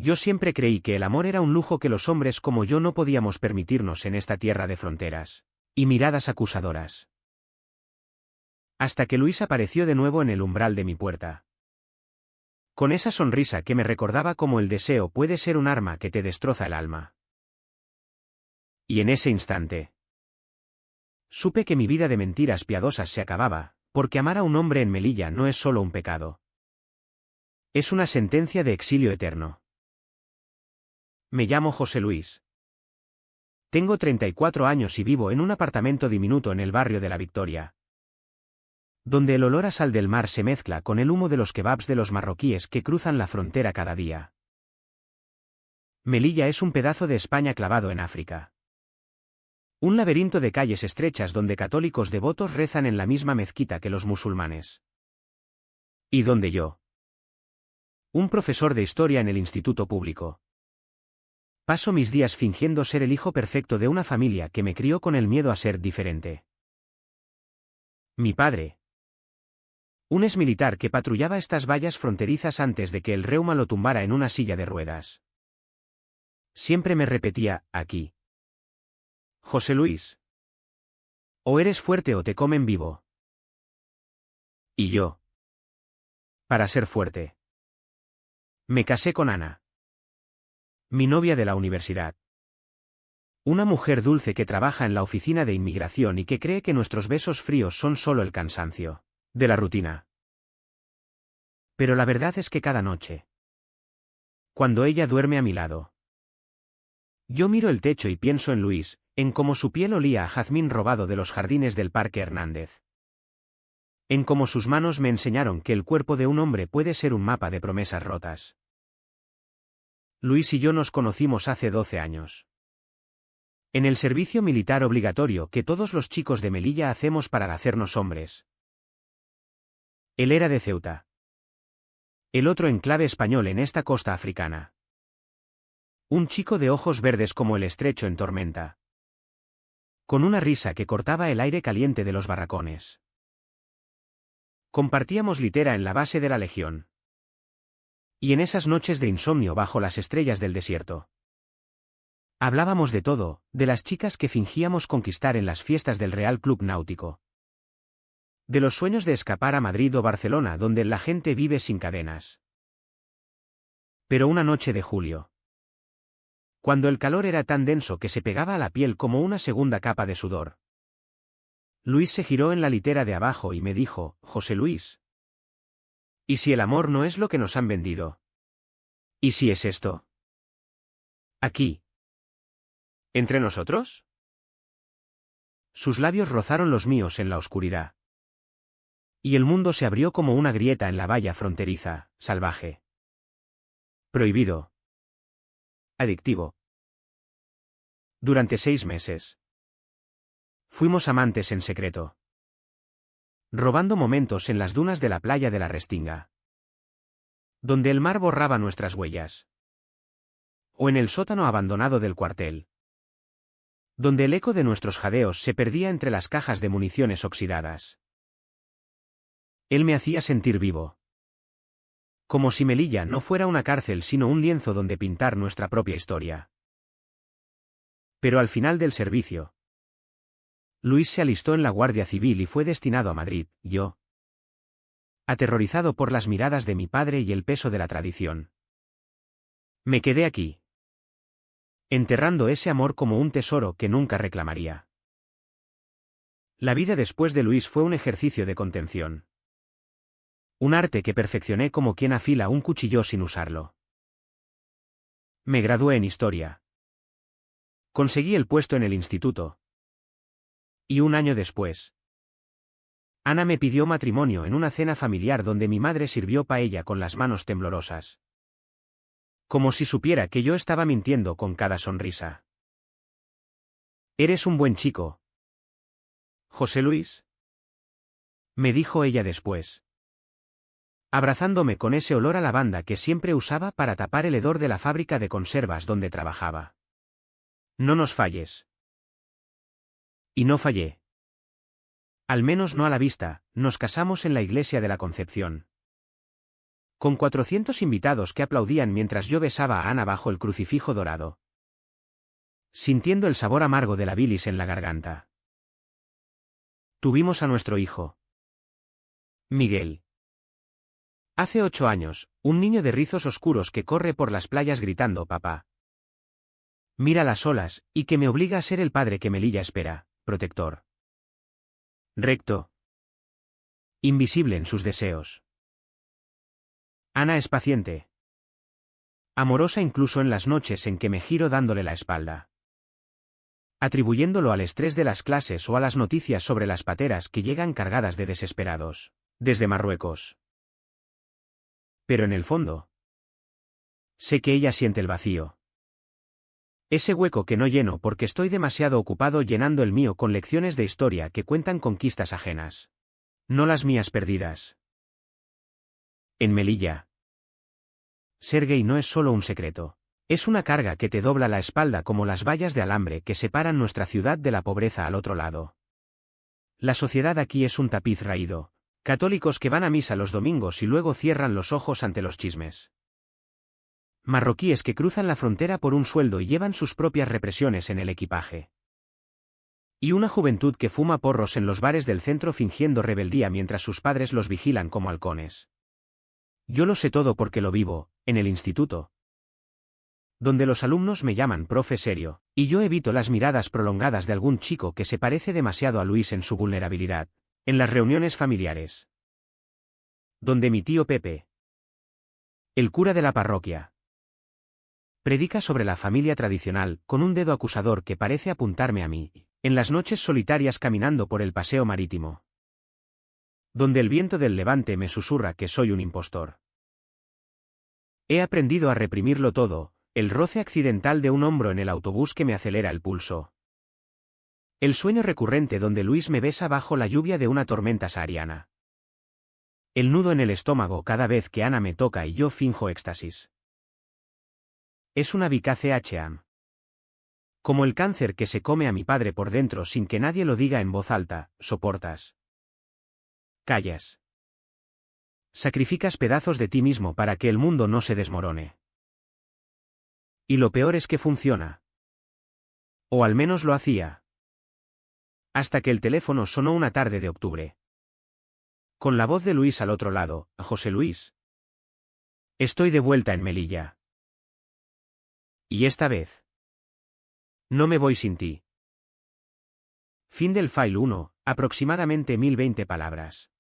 Yo siempre creí que el amor era un lujo que los hombres como yo no podíamos permitirnos en esta tierra de fronteras y miradas acusadoras. Hasta que Luis apareció de nuevo en el umbral de mi puerta. Con esa sonrisa que me recordaba cómo el deseo puede ser un arma que te destroza el alma. Y en ese instante supe que mi vida de mentiras piadosas se acababa, porque amar a un hombre en Melilla no es solo un pecado. Es una sentencia de exilio eterno. Me llamo José Luis. Tengo 34 años y vivo en un apartamento diminuto en el barrio de La Victoria, donde el olor a sal del mar se mezcla con el humo de los kebabs de los marroquíes que cruzan la frontera cada día. Melilla es un pedazo de España clavado en África. Un laberinto de calles estrechas donde católicos devotos rezan en la misma mezquita que los musulmanes. Y donde yo, un profesor de historia en el instituto público, paso mis días fingiendo ser el hijo perfecto de una familia que me crió con el miedo a ser diferente. Mi padre, un exmilitar que patrullaba estas vallas fronterizas antes de que el reuma lo tumbara en una silla de ruedas, siempre me repetía, aquí. José Luis. O eres fuerte o te comen vivo. Y yo, para ser fuerte, me casé con Ana, mi novia de la universidad. Una mujer dulce que trabaja en la oficina de inmigración y que cree que nuestros besos fríos son solo el cansancio de la rutina. Pero la verdad es que cada noche, cuando ella duerme a mi lado, yo miro el techo y pienso en Luis, en cómo su piel olía a jazmín robado de los jardines del Parque Hernández. En cómo sus manos me enseñaron que el cuerpo de un hombre puede ser un mapa de promesas rotas. Luis y yo nos conocimos hace 12 años. En el servicio militar obligatorio que todos los chicos de Melilla hacemos para hacernos hombres. Él era de Ceuta. El otro enclave español en esta costa africana. Un chico de ojos verdes como el estrecho en tormenta, con una risa que cortaba el aire caliente de los barracones. Compartíamos litera en la base de la Legión. Y en esas noches de insomnio bajo las estrellas del desierto, hablábamos de todo, de las chicas que fingíamos conquistar en las fiestas del Real Club Náutico, de los sueños de escapar a Madrid o Barcelona donde la gente vive sin cadenas. Pero una noche de julio, cuando el calor era tan denso que se pegaba a la piel como una segunda capa de sudor, Luis se giró en la litera de abajo y me dijo, José Luis, ¿y si el amor no es lo que nos han vendido? ¿Y si es esto? Aquí. ¿Entre nosotros? Sus labios rozaron los míos en la oscuridad. Y el mundo se abrió como una grieta en la valla fronteriza, salvaje. Prohibido. Adictivo. Durante 6 meses. Fuimos amantes en secreto. Robando momentos en las dunas de la playa de la Restinga, donde el mar borraba nuestras huellas. O en el sótano abandonado del cuartel, donde el eco de nuestros jadeos se perdía entre las cajas de municiones oxidadas. Él me hacía sentir vivo. Como si Melilla no fuera una cárcel sino un lienzo donde pintar nuestra propia historia. Pero al final del servicio, Luis se alistó en la Guardia Civil y fue destinado a Madrid. Yo, aterrorizado por las miradas de mi padre y el peso de la tradición, me quedé aquí, enterrando ese amor como un tesoro que nunca reclamaría. La vida después de Luis fue un ejercicio de contención. Un arte que perfeccioné como quien afila un cuchillo sin usarlo. Me gradué en historia. Conseguí el puesto en el instituto. Y un año después, Ana me pidió matrimonio en una cena familiar donde mi madre sirvió paella con las manos temblorosas. Como si supiera que yo estaba mintiendo con cada sonrisa. Eres un buen chico, José Luis, me dijo ella después, abrazándome con ese olor a lavanda que siempre usaba para tapar el hedor de la fábrica de conservas donde trabajaba. No nos falles. Y no fallé. Al menos no a la vista, nos casamos en la iglesia de la Concepción. con 400 invitados que aplaudían mientras yo besaba a Ana bajo el crucifijo dorado, sintiendo el sabor amargo de la bilis en la garganta. Tuvimos a nuestro hijo, Miguel. Hace 8 años, un niño de rizos oscuros que corre por las playas gritando papá. Mira las olas, y que me obliga a ser el padre que Melilla espera, protector. Recto. Invisible en sus deseos. Ana es paciente. Amorosa incluso en las noches en que me giro dándole la espalda. Atribuyéndolo al estrés de las clases o a las noticias sobre las pateras que llegan cargadas de desesperados, desde Marruecos. Pero en el fondo, sé que ella siente el vacío. Ese hueco que no lleno porque estoy demasiado ocupado llenando el mío con lecciones de historia que cuentan conquistas ajenas. No las mías perdidas. En Melilla, ser gay no es solo un secreto. Es una carga que te dobla la espalda como las vallas de alambre que separan nuestra ciudad de la pobreza al otro lado. La sociedad aquí es un tapiz raído. Católicos que van a misa los domingos y luego cierran los ojos ante los chismes. Marroquíes que cruzan la frontera por un sueldo y llevan sus propias represiones en el equipaje. Y una juventud que fuma porros en los bares del centro fingiendo rebeldía mientras sus padres los vigilan como halcones. Yo lo sé todo porque lo vivo, en el instituto, donde los alumnos me llaman profe serio, y yo evito las miradas prolongadas de algún chico que se parece demasiado a Luis en su vulnerabilidad, en las reuniones familiares, donde mi tío Pepe, el cura de la parroquia, predica sobre la familia tradicional con un dedo acusador que parece apuntarme a mí, en las noches solitarias caminando por el paseo marítimo, donde el viento del levante me susurra que soy un impostor. He aprendido a reprimirlo todo, el roce accidental de un hombro en el autobús que me acelera el pulso. El sueño recurrente donde Luis me besa bajo la lluvia de una tormenta sahariana. El nudo en el estómago cada vez que Ana me toca y yo finjo éxtasis. Es una VKCHAM. Como el cáncer que se come a mi padre por dentro sin que nadie lo diga en voz alta, soportas. Callas. Sacrificas pedazos de ti mismo para que el mundo no se desmorone. Y lo peor es que funciona. O al menos lo hacía. Hasta que el teléfono sonó una tarde de octubre. Con la voz de Luis al otro lado, José Luis. Estoy de vuelta en Melilla. Y esta vez. No me voy sin ti. Fin del file 1, aproximadamente 1020 palabras.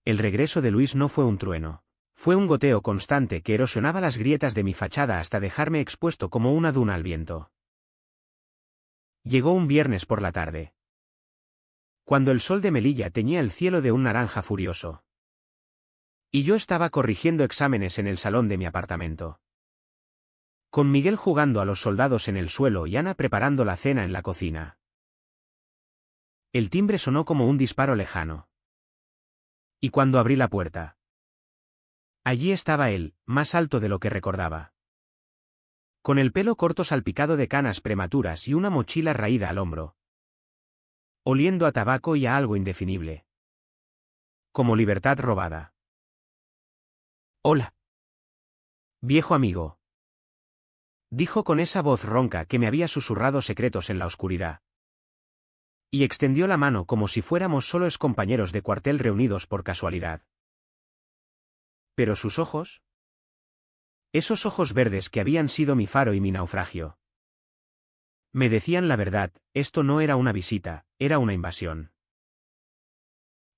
El regreso de Luis no fue un trueno. Fue un goteo constante que erosionaba las grietas de mi fachada hasta dejarme expuesto como una duna al viento. Llegó un viernes por la tarde, cuando el sol de Melilla teñía el cielo de un naranja furioso. Y yo estaba corrigiendo exámenes en el salón de mi apartamento, con Miguel jugando a los soldados en el suelo y Ana preparando la cena en la cocina. El timbre sonó como un disparo lejano. Y cuando abrí la puerta, allí estaba él, más alto de lo que recordaba, con el pelo corto salpicado de canas prematuras y una mochila raída al hombro, oliendo a tabaco y a algo indefinible, como libertad robada. Hola, viejo amigo, dijo con esa voz ronca que me había susurrado secretos en la oscuridad. Y extendió la mano como si fuéramos solo excompañeros de cuartel reunidos por casualidad. Pero sus ojos, esos ojos verdes que habían sido mi faro y mi naufragio, me decían la verdad, esto no era una visita, era una invasión.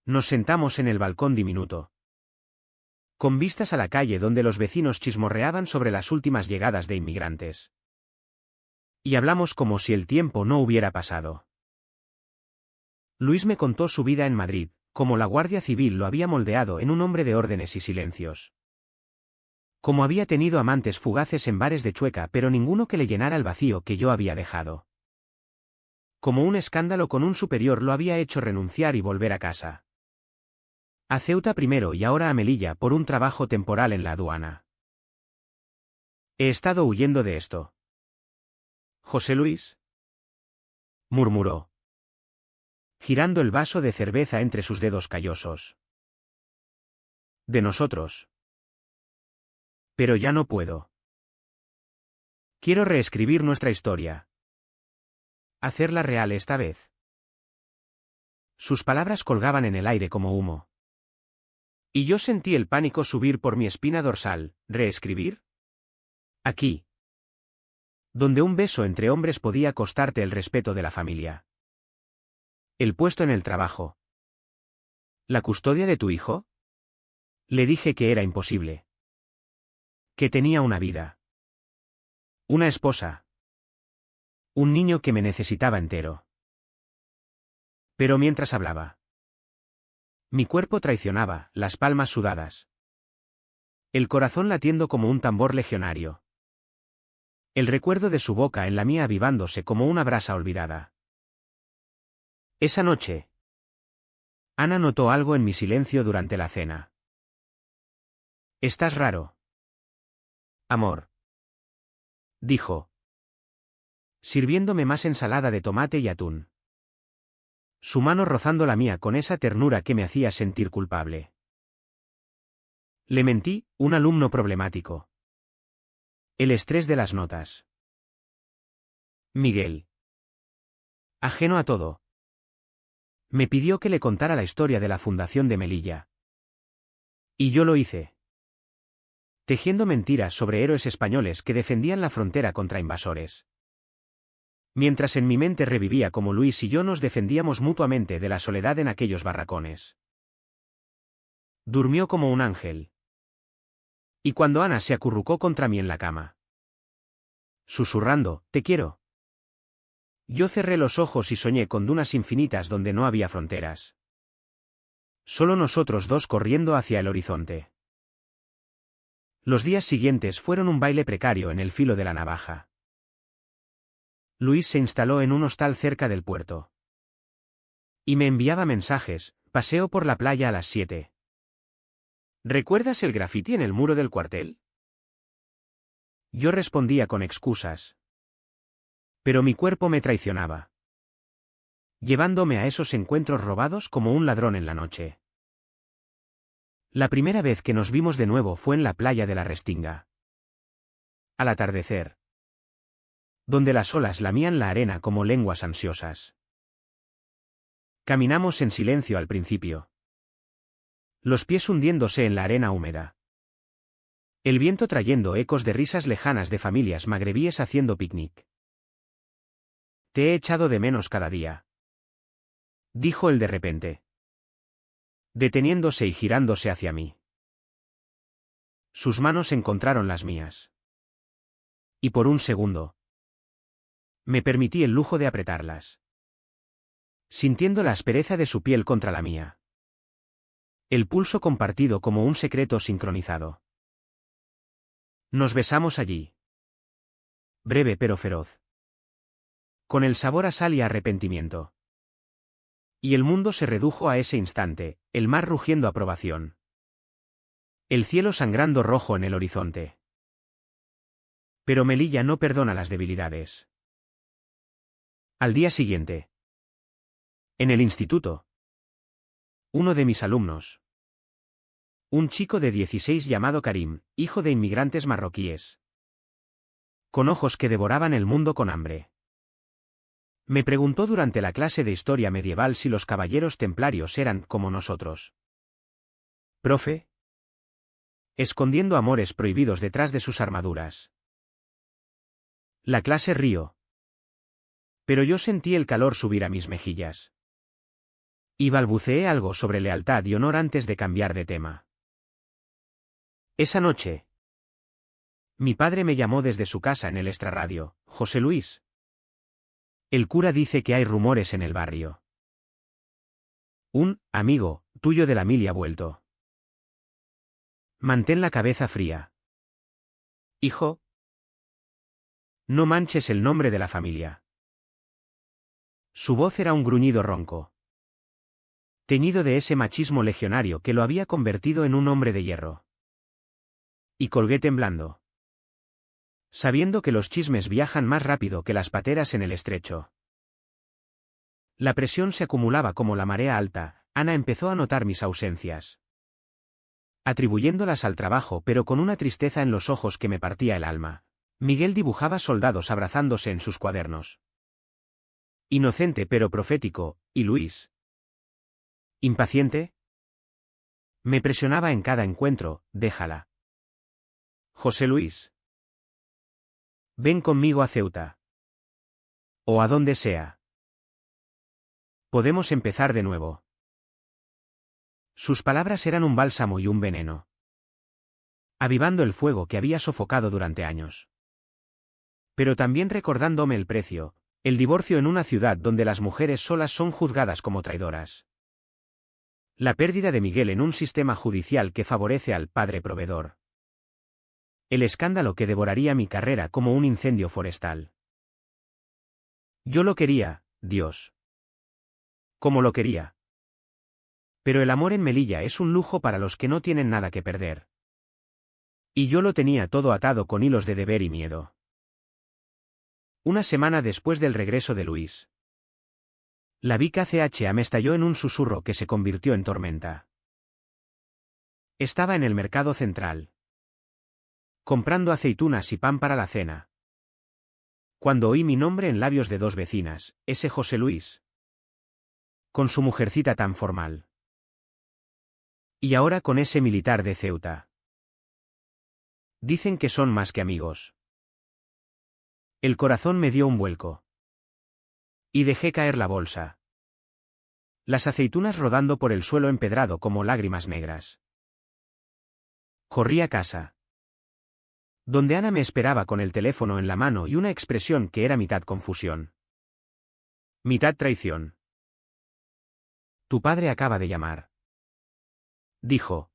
Nos sentamos en el balcón diminuto, con vistas a la calle donde los vecinos chismorreaban sobre las últimas llegadas de inmigrantes. Y hablamos como si el tiempo no hubiera pasado. Luis me contó su vida en Madrid, como la Guardia Civil lo había moldeado en un hombre de órdenes y silencios. Como había tenido amantes fugaces en bares de Chueca pero ninguno que le llenara el vacío que yo había dejado. Como un escándalo con un superior lo había hecho renunciar y volver a casa. A Ceuta primero y ahora a Melilla por un trabajo temporal en la aduana. He estado huyendo de esto. José Luis, murmuró, girando el vaso de cerveza entre sus dedos callosos. De nosotros. Pero ya no puedo. Quiero reescribir nuestra historia. Hacerla real esta vez. Sus palabras colgaban en el aire como humo. Y yo sentí el pánico subir por mi espina dorsal. ¿Reescribir? Aquí. Donde un beso entre hombres podía costarte el respeto de la familia. El puesto en el trabajo. ¿La custodia de tu hijo? Le dije que era imposible. Que tenía una vida. Una esposa. Un niño que me necesitaba entero. Pero mientras hablaba, mi cuerpo traicionaba, las palmas sudadas. El corazón latiendo como un tambor legionario. El recuerdo de su boca en la mía avivándose como una brasa olvidada. Esa noche, Ana notó algo en mi silencio durante la cena. Estás raro. Amor. Dijo. Sirviéndome más ensalada de tomate y atún. Su mano rozando la mía con esa ternura que me hacía sentir culpable. Le mentí, un alumno problemático. El estrés de las notas. Miguel. Ajeno a todo. Me pidió que le contara la historia de la fundación de Melilla. Y yo lo hice. Tejiendo mentiras sobre héroes españoles que defendían la frontera contra invasores. Mientras en mi mente revivía como Luis y yo nos defendíamos mutuamente de la soledad en aquellos barracones. Durmió como un ángel. Y cuando Ana se acurrucó contra mí en la cama, susurrando, «Te quiero». Yo cerré los ojos y soñé con dunas infinitas donde no había fronteras. Solo nosotros dos corriendo hacia el horizonte. Los días siguientes fueron un baile precario en el filo de la navaja. Luis se instaló en un hostal cerca del puerto. Y me enviaba mensajes, paseo por la playa a las 7. ¿Recuerdas el grafiti en el muro del cuartel? Yo respondía con excusas. Pero mi cuerpo me traicionaba. Llevándome a esos encuentros robados como un ladrón en la noche. La primera vez que nos vimos de nuevo fue en la playa de la Restinga. Al atardecer. Donde las olas lamían la arena como lenguas ansiosas. Caminamos en silencio al principio. Los pies hundiéndose en la arena húmeda. El viento trayendo ecos de risas lejanas de familias magrebíes haciendo picnic. Te he echado de menos cada día. Dijo él de repente. Deteniéndose y girándose hacia mí. Sus manos encontraron las mías. Y por un segundo. Me permití el lujo de apretarlas. Sintiendo la aspereza de su piel contra la mía. El pulso compartido como un secreto sincronizado. Nos besamos allí. Breve pero feroz. Con el sabor a sal y arrepentimiento. Y el mundo se redujo a ese instante, el mar rugiendo aprobación. El cielo sangrando rojo en el horizonte. Pero Melilla no perdona las debilidades. Al día siguiente. En el instituto. Uno de mis alumnos. Un chico de 16 llamado Karim, hijo de inmigrantes marroquíes. Con ojos que devoraban el mundo con hambre. Me preguntó durante la clase de historia medieval si los caballeros templarios eran como nosotros. ¿Profe? Escondiendo amores prohibidos detrás de sus armaduras. La clase rió. Pero yo sentí el calor subir a mis mejillas. Y balbuceé algo sobre lealtad y honor antes de cambiar de tema. Esa noche. Mi padre me llamó desde su casa en el extrarradio. José Luis. El cura dice que hay rumores en el barrio. Un amigo tuyo de la mili ha vuelto. Mantén la cabeza fría. Hijo. No manches el nombre de la familia. Su voz era un gruñido ronco. Teñido de ese machismo legionario que lo había convertido en un hombre de hierro. Y colgué temblando. Sabiendo que los chismes viajan más rápido que las pateras en el estrecho. La presión se acumulaba como la marea alta. Ana empezó a notar mis ausencias. Atribuyéndolas al trabajo pero con una tristeza en los ojos que me partía el alma, Miguel dibujaba soldados abrazándose en sus cuadernos. Inocente pero profético, ¿y Luis? ¿Impaciente? Me presionaba en cada encuentro, déjala. José Luis. Ven conmigo a Ceuta. O a donde sea. Podemos empezar de nuevo. Sus palabras eran un bálsamo y un veneno, avivando el fuego que había sofocado durante años. Pero también recordándome el precio, el divorcio en una ciudad donde las mujeres solas son juzgadas como traidoras. La pérdida de Miguel en un sistema judicial que favorece al padre proveedor. El escándalo que devoraría mi carrera como un incendio forestal. Yo lo quería, Dios. Como lo quería. Pero el amor en Melilla es un lujo para los que no tienen nada que perder. Y yo lo tenía todo atado con hilos de deber y miedo. Una semana después del regreso de Luis. La VKCHA me estalló en un susurro que se convirtió en tormenta. Estaba en el mercado central, comprando aceitunas y pan para la cena, cuando oí mi nombre en labios de dos vecinas, ese José Luis, con su mujercita tan formal. Y ahora con ese militar de Ceuta. Dicen que son más que amigos. El corazón me dio un vuelco. Y dejé caer la bolsa. Las aceitunas rodando por el suelo empedrado como lágrimas negras. Corrí a casa, donde Ana me esperaba con el teléfono en la mano y una expresión que era mitad confusión, mitad traición. Tu padre acaba de llamar, dijo,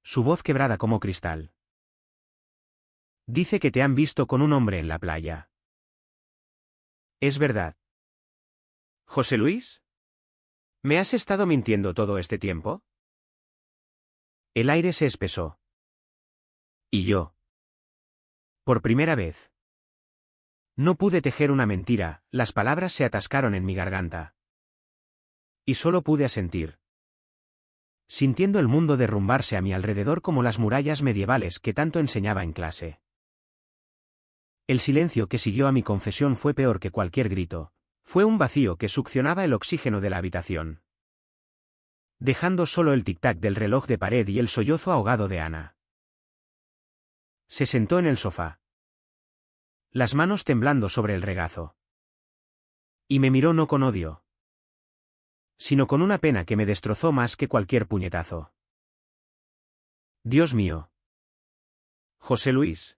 su voz quebrada como cristal. Dice que te han visto con un hombre en la playa. ¿Es verdad? ¿José Luis? ¿Me has estado mintiendo todo este tiempo? El aire se espesó. Y yo. Por primera vez. No pude tejer una mentira, las palabras se atascaron en mi garganta. Y solo pude asentir. Sintiendo el mundo derrumbarse a mi alrededor como las murallas medievales que tanto enseñaba en clase. El silencio que siguió a mi confesión fue peor que cualquier grito. Fue un vacío que succionaba el oxígeno de la habitación, dejando solo el tic-tac del reloj de pared y el sollozo ahogado de Ana. Se sentó en el sofá, las manos temblando sobre el regazo. Y me miró no con odio, sino con una pena que me destrozó más que cualquier puñetazo. Dios mío. José Luis.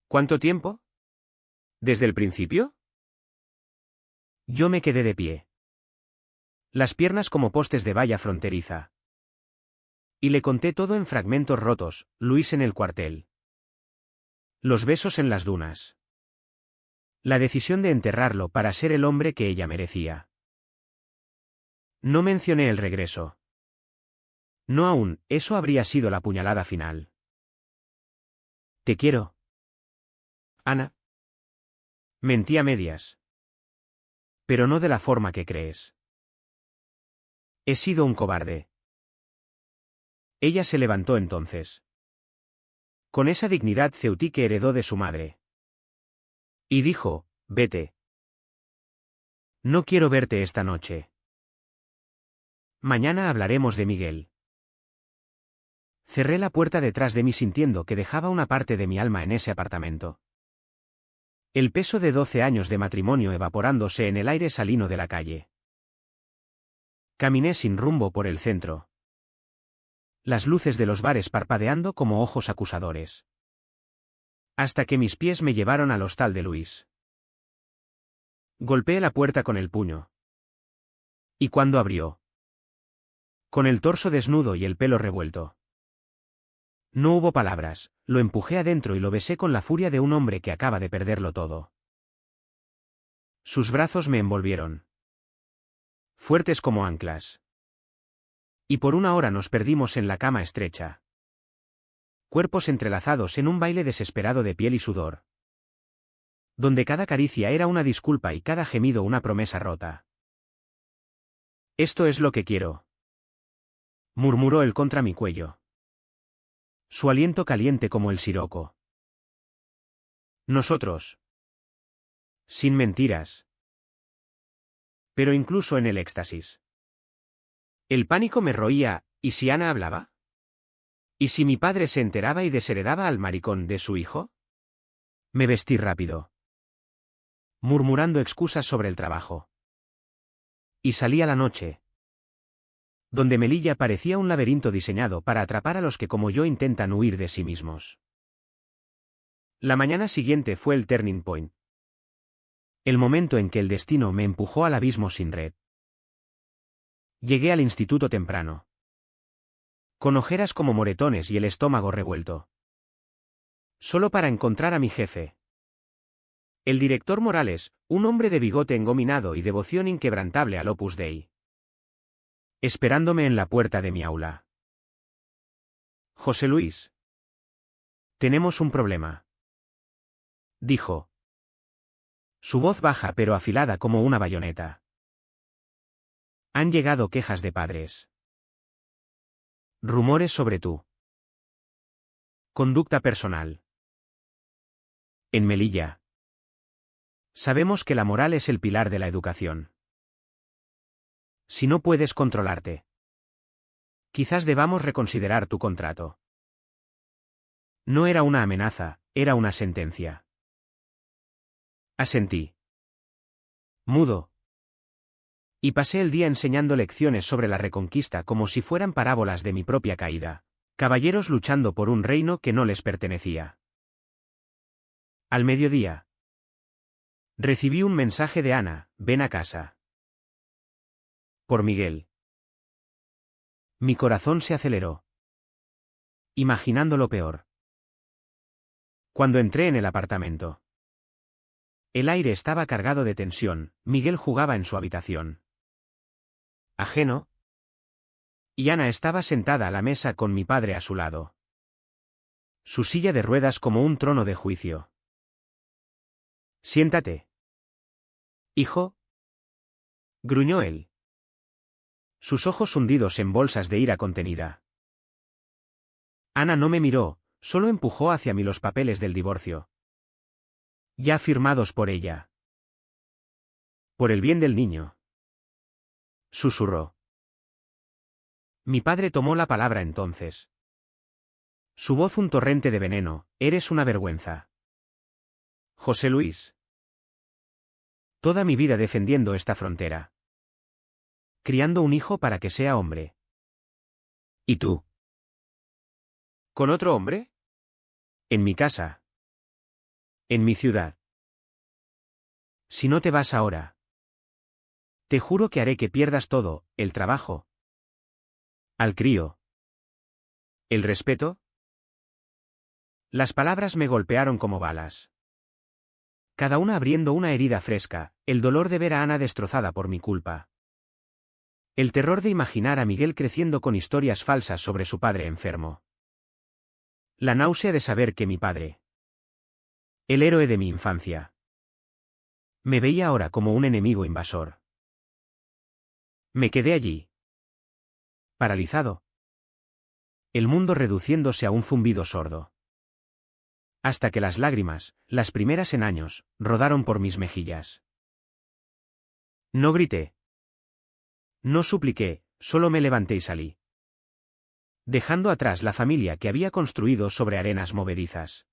¿Cuánto tiempo? ¿Desde el principio? Yo me quedé de pie, las piernas como postes de valla fronteriza. Y le conté todo en fragmentos rotos, Luis en el cuartel. Los besos en las dunas. La decisión de enterrarlo para ser el hombre que ella merecía. No mencioné el regreso. No aún, eso habría sido la puñalada final. Te quiero. Ana. Mentí a medias. Pero no de la forma que crees. He sido un cobarde. Ella se levantó entonces, con esa dignidad ceutí que heredó de su madre. Y dijo, vete. No quiero verte esta noche. Mañana hablaremos de Miguel. Cerré la puerta detrás de mí sintiendo que dejaba una parte de mi alma en ese apartamento. El peso de 12 años de matrimonio evaporándose en el aire salino de la calle. Caminé sin rumbo por el centro. Las luces de los bares parpadeando como ojos acusadores. Hasta que mis pies me llevaron al hostal de Luis. Golpeé la puerta con el puño. ¿Y cuando abrió? Con el torso desnudo y el pelo revuelto. No hubo palabras, lo empujé adentro y lo besé con la furia de un hombre que acaba de perderlo todo. Sus brazos me envolvieron, fuertes como anclas. Y por una hora nos perdimos en la cama estrecha. Cuerpos entrelazados en un baile desesperado de piel y sudor. Donde cada caricia era una disculpa y cada gemido una promesa rota. Esto es lo que quiero. murmuró él contra mi cuello. Su aliento caliente como el siroco. Nosotros. Sin mentiras. Pero incluso en el éxtasis. El pánico me roía, ¿y si Ana hablaba? ¿Y si mi padre se enteraba y desheredaba al maricón de su hijo? Me vestí rápido, murmurando excusas sobre el trabajo. Y salí a la noche, donde Melilla parecía un laberinto diseñado para atrapar a los que como yo intentan huir de sí mismos. La mañana siguiente fue el turning point. El momento en que el destino me empujó al abismo sin red. Llegué al instituto temprano, con ojeras como moretones y el estómago revuelto. Solo para encontrar a mi jefe. El director Morales, un hombre de bigote engominado y devoción inquebrantable al Opus Dei. Esperándome en la puerta de mi aula. José Luis. Tenemos un problema. Dijo. Su voz baja pero afilada como una bayoneta. Han llegado quejas de padres. Rumores sobre tu conducta personal. En Melilla. Sabemos que la moral es el pilar de la educación. Si no puedes controlarte, quizás debamos reconsiderar tu contrato. No era una amenaza, era una sentencia. Asentí. Mudo. Y pasé el día enseñando lecciones sobre la Reconquista como si fueran parábolas de mi propia caída. Caballeros luchando por un reino que no les pertenecía. Al mediodía. Recibí un mensaje de Ana, ven a casa. Por Miguel. Mi corazón se aceleró. Imaginando lo peor. Cuando entré en el apartamento. El aire estaba cargado de tensión, Miguel jugaba en su habitación. Ajeno. Y Ana estaba sentada a la mesa con mi padre a su lado. Su silla de ruedas como un trono de juicio. Siéntate. Hijo. Gruñó él. Sus ojos hundidos en bolsas de ira contenida. Ana no me miró, solo empujó hacia mí los papeles del divorcio. Ya firmados por ella. Por el bien del niño. Susurró. Mi padre tomó la palabra entonces. Su voz un torrente de veneno, eres una vergüenza. José Luis. Toda mi vida defendiendo esta frontera. Criando un hijo para que sea hombre. ¿Y tú? ¿Con otro hombre? En mi casa. En mi ciudad. Si no te vas ahora. Te juro que haré que pierdas todo, el trabajo. Al crío. ¿El respeto? Las palabras me golpearon como balas. Cada una abriendo una herida fresca, el dolor de ver a Ana destrozada por mi culpa. El terror de imaginar a Miguel creciendo con historias falsas sobre su padre enfermo. La náusea de saber que mi padre, el héroe de mi infancia, me veía ahora como un enemigo invasor. Me quedé allí. Paralizado. El mundo reduciéndose a un zumbido sordo. Hasta que las lágrimas, las primeras en años, rodaron por mis mejillas. No grité. No supliqué, solo me levanté y salí. Dejando atrás la familia que había construido sobre arenas movedizas.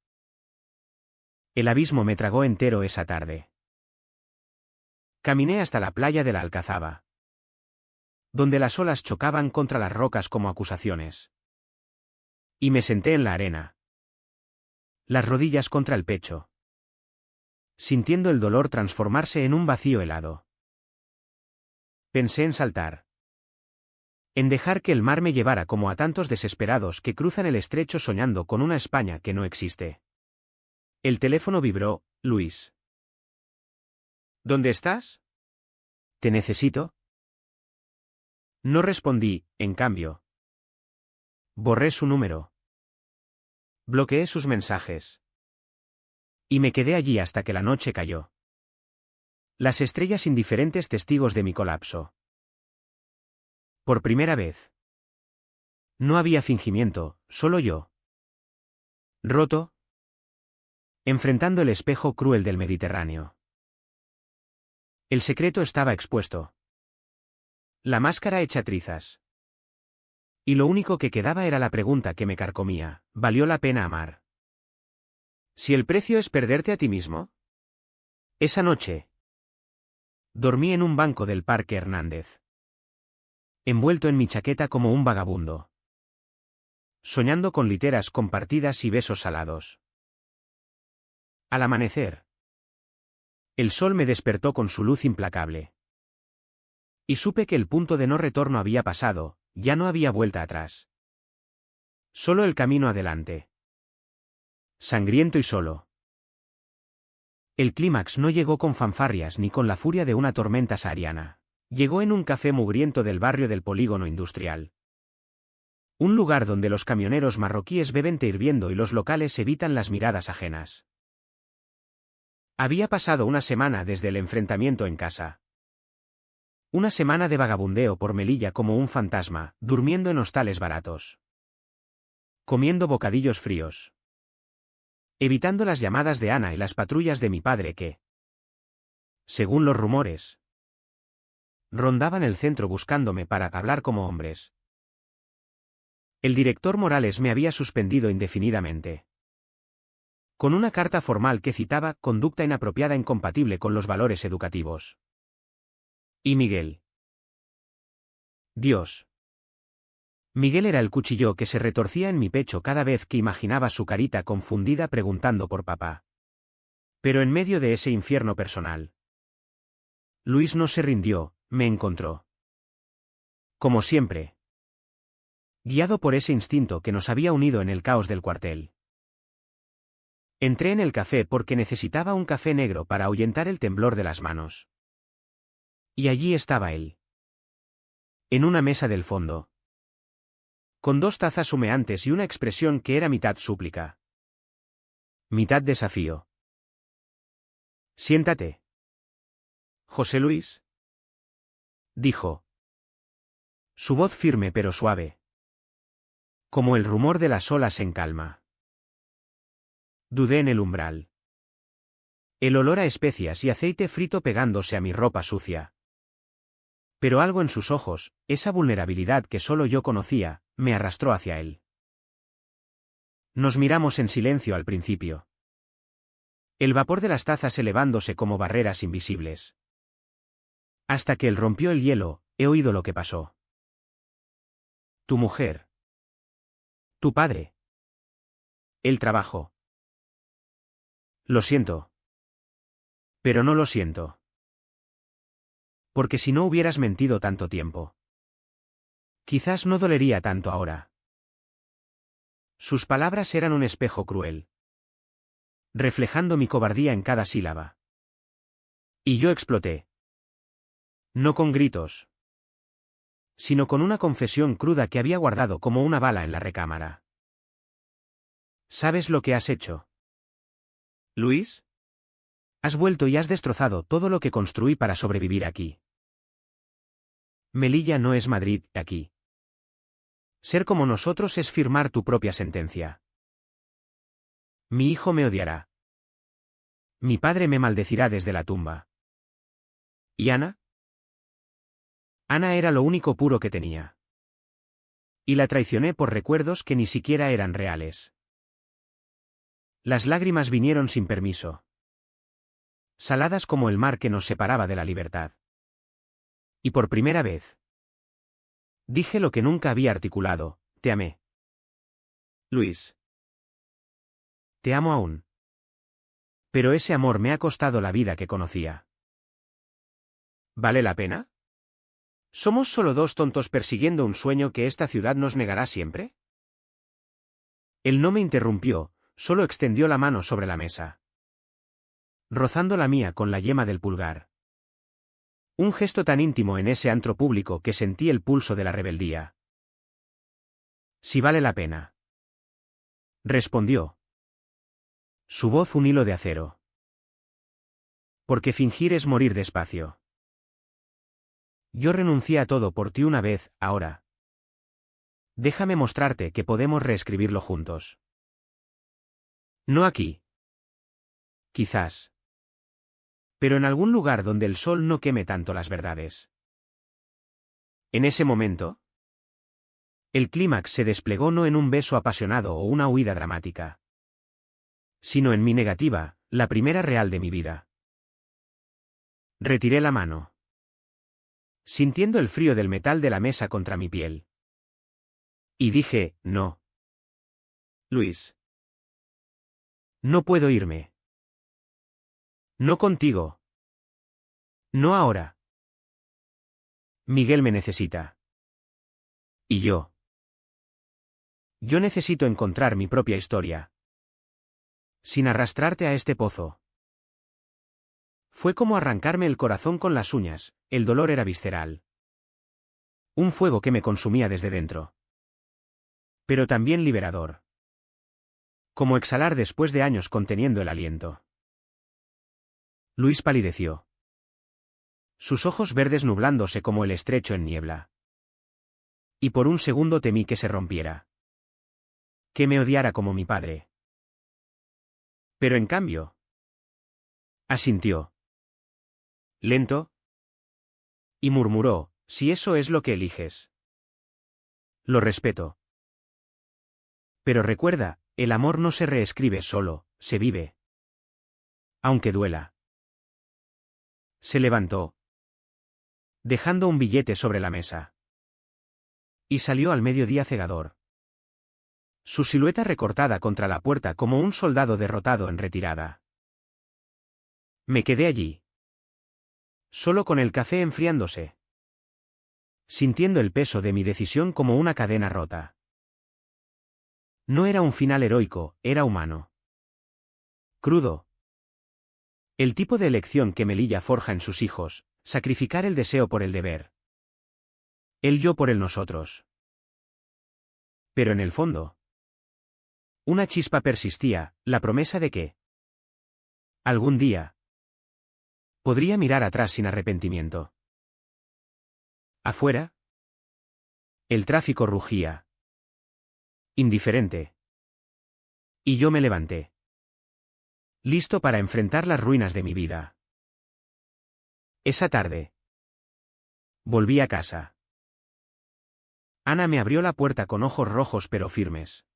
El abismo me tragó entero esa tarde. Caminé hasta la playa de la Alcazaba, donde las olas chocaban contra las rocas como acusaciones. Y me senté en la arena. Las rodillas contra el pecho. Sintiendo el dolor transformarse en un vacío helado. Pensé en saltar. En dejar que el mar me llevara como a tantos desesperados que cruzan el estrecho soñando con una España que no existe. El teléfono vibró, Luis. ¿Dónde estás? ¿Te necesito? No respondí, en cambio. Borré su número. Bloqueé sus mensajes. Y me quedé allí hasta que la noche cayó. Las estrellas indiferentes testigos de mi colapso. Por primera vez. No había fingimiento, solo yo. Roto. Enfrentando el espejo cruel del Mediterráneo. El secreto estaba expuesto. La máscara hecha trizas. Y lo único que quedaba era la pregunta que me carcomía: ¿valió la pena amar? Si el precio es perderte a ti mismo. Esa noche. Dormí en un banco del Parque Hernández. Envuelto en mi chaqueta como un vagabundo. Soñando con literas compartidas y besos salados. Al amanecer. El sol me despertó con su luz implacable. Y supe que el punto de no retorno había pasado, ya no había vuelta atrás. Solo el camino adelante. Sangriento y solo. El clímax no llegó con fanfarrias ni con la furia de una tormenta sahariana. Llegó en un café mugriento del barrio del polígono industrial. Un lugar donde los camioneros marroquíes beben té hirviendo y los locales evitan las miradas ajenas. Había pasado una semana desde el enfrentamiento en casa. Una semana de vagabundeo por Melilla como un fantasma, durmiendo en hostales baratos. Comiendo bocadillos fríos. Evitando las llamadas de Ana y las patrullas de mi padre que, según los rumores, rondaban el centro buscándome para hablar como hombres. El director Morales me había suspendido indefinidamente. Con una carta formal que citaba conducta inapropiada incompatible con los valores educativos. ¿Y Miguel? Dios. Miguel era el cuchillo que se retorcía en mi pecho cada vez que imaginaba su carita confundida preguntando por papá. Pero en medio de ese infierno personal, Luis no se rindió, me encontró. Como siempre. Guiado por ese instinto que nos había unido en el caos del cuartel. Entré en el café porque necesitaba un café negro para ahuyentar el temblor de las manos. Y allí estaba él. En una mesa del fondo. Con 2 tazas humeantes y una expresión que era mitad súplica. Mitad desafío. Siéntate. José Luis. Dijo. Su voz firme pero suave. Como el rumor de las olas en calma. Dudé en el umbral. El olor a especias y aceite frito pegándose a mi ropa sucia. Pero algo en sus ojos, esa vulnerabilidad que solo yo conocía, me arrastró hacia él. Nos miramos en silencio al principio. El vapor de las tazas elevándose como barreras invisibles. Hasta que él rompió el hielo, he oído lo que pasó. Tu mujer. Tu padre. El trabajo. Lo siento. Pero no lo siento. Porque si no hubieras mentido tanto tiempo, quizás no dolería tanto ahora. Sus palabras eran un espejo cruel, reflejando mi cobardía en cada sílaba. Y yo exploté. No con gritos, sino con una confesión cruda que había guardado como una bala en la recámara. ¿Sabes lo que has hecho, Luis? Has vuelto y has destrozado todo lo que construí para sobrevivir aquí. Melilla no es Madrid, aquí. Ser como nosotros es firmar tu propia sentencia. Mi hijo me odiará. Mi padre me maldecirá desde la tumba. ¿Y Ana? Ana era lo único puro que tenía. Y la traicioné por recuerdos que ni siquiera eran reales. Las lágrimas vinieron sin permiso. Saladas como el mar que nos separaba de la libertad. Y por primera vez, dije lo que nunca había articulado: te amé. Luis. Te amo aún. Pero ese amor me ha costado la vida que conocía. ¿Vale la pena? ¿Somos solo 2 tontos persiguiendo un sueño que esta ciudad nos negará siempre? Él no me interrumpió, solo extendió la mano sobre la mesa, rozando la mía con la yema del pulgar. Un gesto tan íntimo en ese antro público que sentí el pulso de la rebeldía. Si vale la pena. Respondió. Su voz un hilo de acero. Porque fingir es morir despacio. Yo renuncié a todo por ti una vez, ahora. Déjame mostrarte que podemos reescribirlo juntos. No aquí. Quizás. Pero en algún lugar donde el sol no queme tanto las verdades. En ese momento, el clímax se desplegó no en un beso apasionado o una huida dramática, sino en mi negativa, la primera real de mi vida. Retiré la mano, sintiendo el frío del metal de la mesa contra mi piel. Y dije, no. Luis. No puedo irme. No contigo. No ahora. Miguel me necesita. Y yo. Yo necesito encontrar mi propia historia. Sin arrastrarte a este pozo. Fue como arrancarme el corazón con las uñas, el dolor era visceral. Un fuego que me consumía desde dentro. Pero también liberador. Como exhalar después de años conteniendo el aliento. Luis palideció. Sus ojos verdes nublándose como el estrecho en niebla. Y por un segundo temí que se rompiera. Que me odiara como mi padre. Pero en cambio, asintió. Lento. Y murmuró, si eso es lo que eliges. Lo respeto. Pero recuerda, el amor no se reescribe solo, se vive. Aunque duela. Se levantó, dejando un billete sobre la mesa. Y salió al mediodía cegador. Su silueta recortada contra la puerta como un soldado derrotado en retirada. Me quedé allí. Solo con el café enfriándose. Sintiendo el peso de mi decisión como una cadena rota. No era un final heroico, era humano. Crudo. El tipo de elección que Melilla forja en sus hijos, sacrificar el deseo por el deber. El yo por el nosotros. Pero en el fondo, una chispa persistía, la promesa de que algún día podría mirar atrás sin arrepentimiento. Afuera, el tráfico rugía. Indiferente. Y yo me levanté. Listo para enfrentar las ruinas de mi vida. Esa tarde. Volví a casa. Ana me abrió la puerta con ojos rojos pero firmes.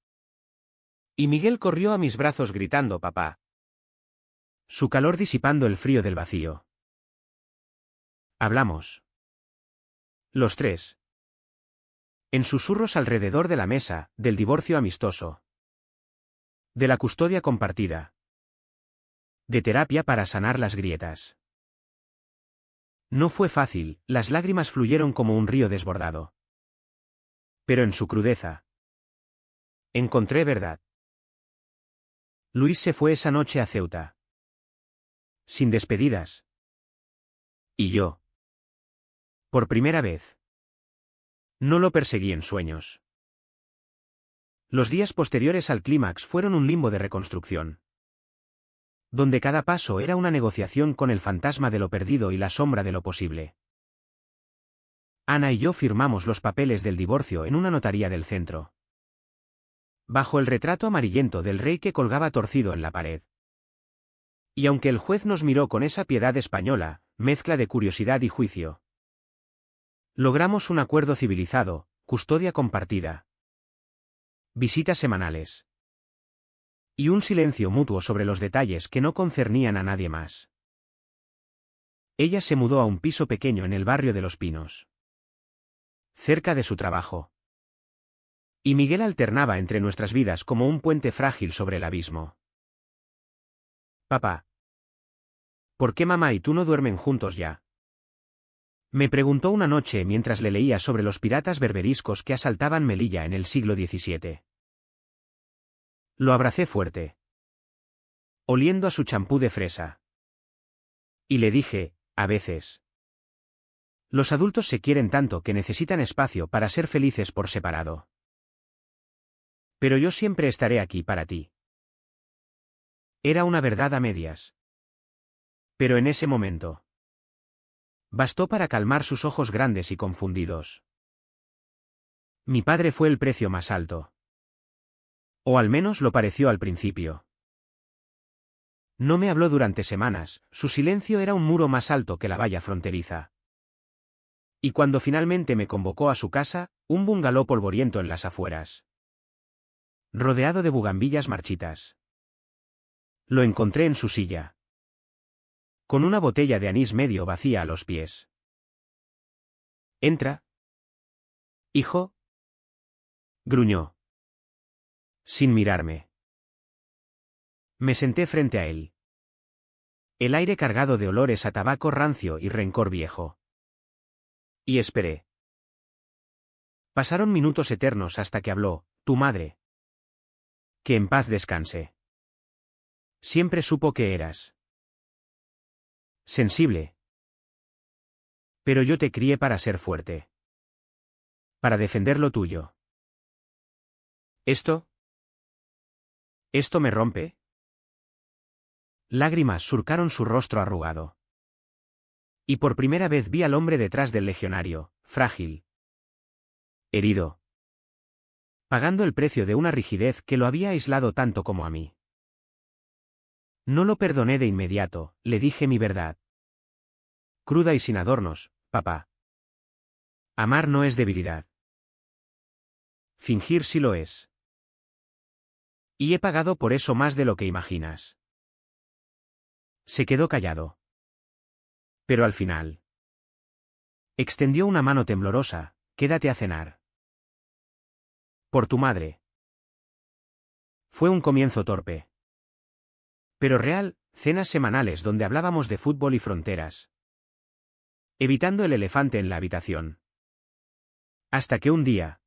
Y Miguel corrió a mis brazos gritando papá. Su calor disipando el frío del vacío. Hablamos. Los tres. En susurros alrededor de la mesa, del divorcio amistoso. De la custodia compartida. De terapia para sanar las grietas. No fue fácil, las lágrimas fluyeron como un río desbordado. Pero en su crudeza. Encontré verdad. Luis se fue esa noche a Ceuta. Sin despedidas. Y yo. Por primera vez. No lo perseguí en sueños. Los días posteriores al clímax fueron un limbo de reconstrucción. Donde cada paso era una negociación con el fantasma de lo perdido y la sombra de lo posible. Ana y yo firmamos los papeles del divorcio en una notaría del centro. Bajo el retrato amarillento del rey que colgaba torcido en la pared. Y aunque el juez nos miró con esa piedad española, mezcla de curiosidad y juicio, logramos un acuerdo civilizado, custodia compartida. Visitas semanales. Y un silencio mutuo sobre los detalles que no concernían a nadie más. Ella se mudó a un piso pequeño en el barrio de Los Pinos. Cerca de su trabajo. Y Miguel alternaba entre nuestras vidas como un puente frágil sobre el abismo. Papá. ¿Por qué mamá y tú no duermen juntos ya? Me preguntó una noche mientras le leía sobre los piratas berberiscos que asaltaban Melilla en el siglo XVII. Lo abracé fuerte. Oliendo a su champú de fresa. Y le dije, a veces. Los adultos se quieren tanto que necesitan espacio para ser felices por separado. Pero yo siempre estaré aquí para ti. Era una verdad a medias. Pero en ese momento. Bastó para calmar sus ojos grandes y confundidos. Mi padre fue el precio más alto. O al menos lo pareció al principio. No me habló durante semanas, su silencio era un muro más alto que la valla fronteriza. Y cuando finalmente me convocó a su casa, un bungalow polvoriento en las afueras, rodeado de bugambillas marchitas. Lo encontré en su silla, con una botella de anís medio vacía a los pies. «Entra, hijo», gruñó, sin mirarme. Me senté frente a él. El aire cargado de olores a tabaco rancio y rencor viejo. Y esperé. Pasaron minutos eternos hasta que habló: «Tu madre. Que en paz descanse. Siempre supo que eras sensible. Pero yo te crié para ser fuerte. Para defender lo tuyo. ¿Esto me rompe?» Lágrimas surcaron su rostro arrugado. Y por primera vez vi al hombre detrás del legionario, frágil. Herido. Pagando el precio de una rigidez que lo había aislado tanto como a mí. No lo perdoné de inmediato, le dije mi verdad. Cruda y sin adornos, papá. Amar no es debilidad. Fingir sí lo es. Y he pagado por eso más de lo que imaginas. Se quedó callado. Pero al final extendió una mano temblorosa: «Quédate a cenar. Por tu madre». Fue un comienzo torpe, pero real, cenas semanales donde hablábamos de fútbol y fronteras, evitando el elefante en la habitación. Hasta que un día,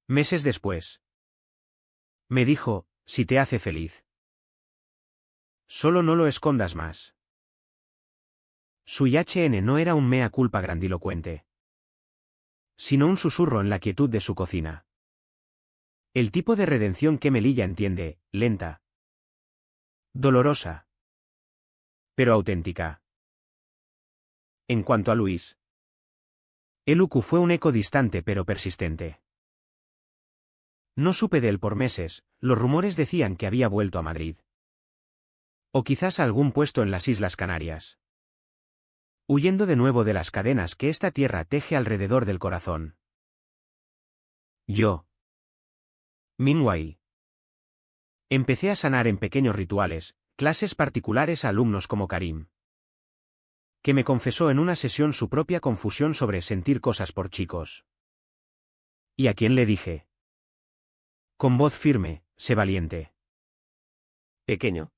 meses después, me dijo: «Si te hace feliz, solo no lo escondas más». Su IHN no era un mea culpa grandilocuente, sino un susurro en la quietud de su cocina. El tipo de redención que Melilla entiende, lenta, dolorosa, pero auténtica. En cuanto a Luis, Eluku fue un eco distante pero persistente. No supe de él por meses, los rumores decían que había vuelto a Madrid. O quizás a algún puesto en las Islas Canarias. Huyendo de nuevo de las cadenas que esta tierra teje alrededor del corazón. Yo, meanwhile, empecé a sanar en pequeños rituales, clases particulares a alumnos como Karim, que me confesó en una sesión su propia confusión sobre sentir cosas por chicos. ¿Y a quién le dije? Con voz firme: «Sé valiente. Pequeño.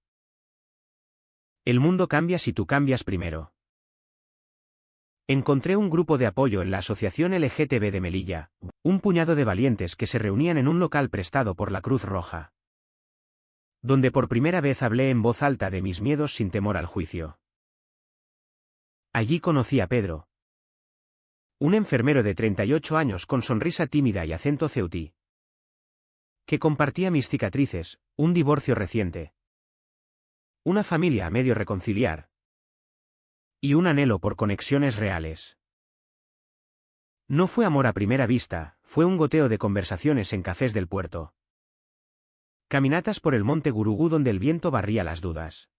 El mundo cambia si tú cambias primero». Encontré un grupo de apoyo en la Asociación LGTB de Melilla, un puñado de valientes que se reunían en un local prestado por la Cruz Roja, donde por primera vez hablé en voz alta de mis miedos sin temor al juicio. Allí conocí a Pedro, un enfermero de 38 años con sonrisa tímida y acento ceutí, que compartía mis cicatrices, un divorcio reciente, una familia a medio reconciliar, y un anhelo por conexiones reales. No fue amor a primera vista, fue un goteo de conversaciones en cafés del puerto. Caminatas por el monte Gurugú donde el viento barría las dudas.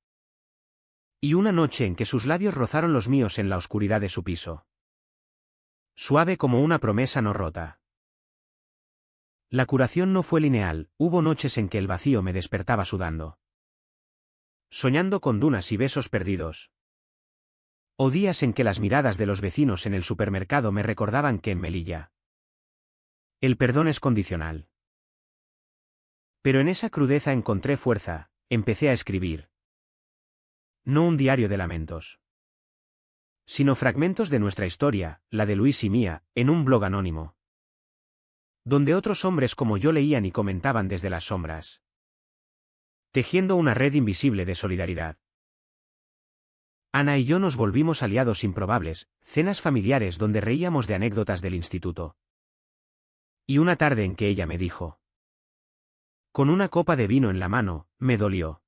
Y una noche en que sus labios rozaron los míos en la oscuridad de su piso. Suave como una promesa no rota. La curación no fue lineal, hubo noches en que el vacío me despertaba sudando, soñando con dunas y besos perdidos. O días en que las miradas de los vecinos en el supermercado me recordaban que en Melilla el perdón es condicional. Pero en esa crudeza encontré fuerza, empecé a escribir. No un diario de lamentos, sino fragmentos de nuestra historia, la de Luis y mía, en un blog anónimo, donde otros hombres como yo leían y comentaban desde las sombras, tejiendo una red invisible de solidaridad. Ana y yo nos volvimos aliados improbables, cenas familiares donde reíamos de anécdotas del instituto. Y una tarde en que ella me dijo, con una copa de vino en la mano, me dolió: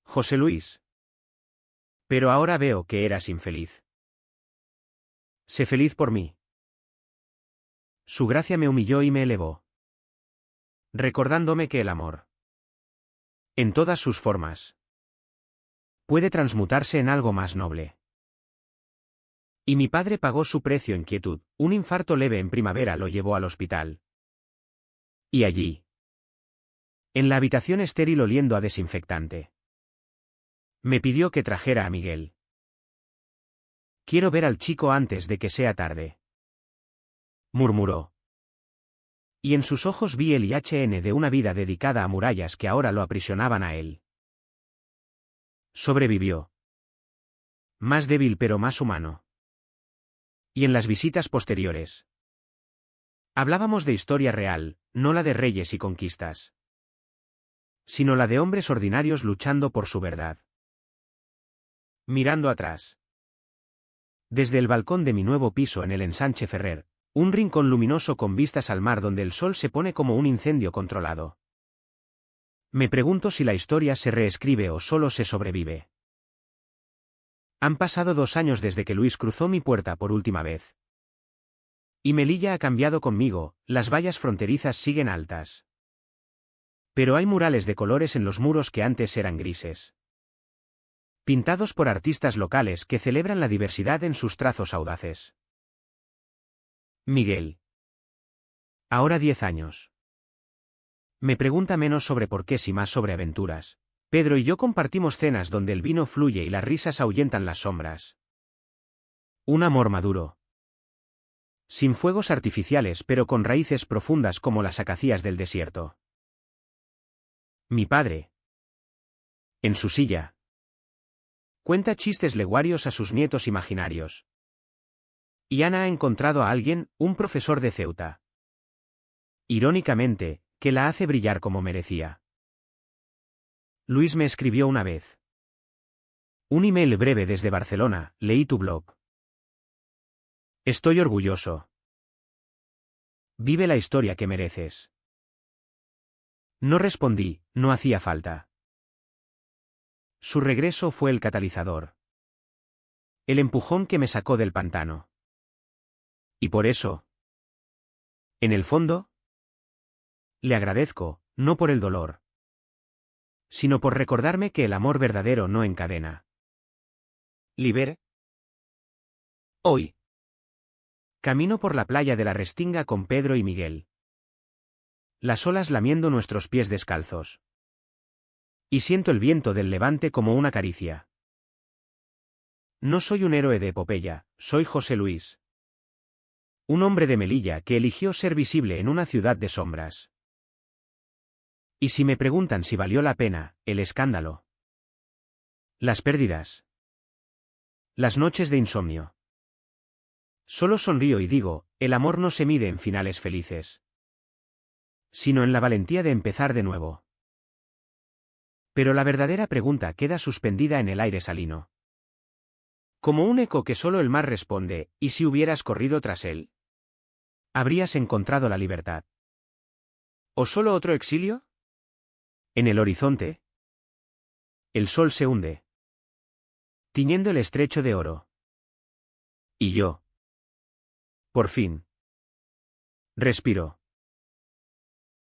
«José Luis. Pero ahora veo que eras infeliz. Sé feliz por mí». Su gracia me humilló y me elevó, recordándome que el amor, en todas sus formas, puede transmutarse en algo más noble. Y mi padre pagó su precio en quietud. Un infarto leve en primavera lo llevó al hospital. Y allí, en la habitación estéril oliendo a desinfectante, me pidió que trajera a Miguel. Quiero ver al chico antes de que sea tarde, murmuró. Y en sus ojos vi el IHN de una vida dedicada a murallas que ahora lo aprisionaban a él. Sobrevivió. Más débil pero más humano. Y en las visitas posteriores, hablábamos de historia real, no la de reyes y conquistas, sino la de hombres ordinarios luchando por su verdad. Mirando atrás, desde el balcón de mi nuevo piso en el Ensanche Ferrer, un rincón luminoso con vistas al mar donde el sol se pone como un incendio controlado. Me pregunto si la historia se reescribe o solo se sobrevive. Han pasado 2 años desde que Luis cruzó mi puerta por última vez. Y Melilla ha cambiado conmigo, las vallas fronterizas siguen altas. Pero hay murales de colores en los muros que antes eran grises, pintados por artistas locales que celebran la diversidad en sus trazos audaces. Miguel. Ahora 10 años. Me pregunta menos sobre porqués y más sobre aventuras. Pedro y yo compartimos cenas donde el vino fluye y las risas ahuyentan las sombras. Un amor maduro. Sin fuegos artificiales pero con raíces profundas como las acacias del desierto. Mi padre, en su silla, cuenta chistes leguarios a sus nietos imaginarios. Y Ana ha encontrado a alguien, un profesor de Ceuta, irónicamente, que la hace brillar como merecía. Luis me escribió una vez. Un email breve desde Barcelona, leí tu blog. Estoy orgulloso. Vive la historia que mereces. No respondí, no hacía falta. Su regreso fue el catalizador. El empujón que me sacó del pantano. Y por eso, en el fondo, le agradezco, no por el dolor, sino por recordarme que el amor verdadero no encadena. Libera. Hoy. Camino por la playa de la Restinga con Pedro y Miguel. Las olas lamiendo nuestros pies descalzos. Y siento el viento del levante como una caricia. No soy un héroe de epopeya, soy José Luis. Un hombre de Melilla que eligió ser visible en una ciudad de sombras. Y si me preguntan si valió la pena, el escándalo, las pérdidas, las noches de insomnio, solo sonrío y digo, el amor no se mide en finales felices, sino en la valentía de empezar de nuevo. Pero la verdadera pregunta queda suspendida en el aire salino. Como un eco que solo el mar responde, ¿y si hubieras corrido tras él? ¿Habrías encontrado la libertad? ¿O solo otro exilio? En el horizonte, el sol se hunde, tiñendo el estrecho de oro. Y yo, por fin, respiro.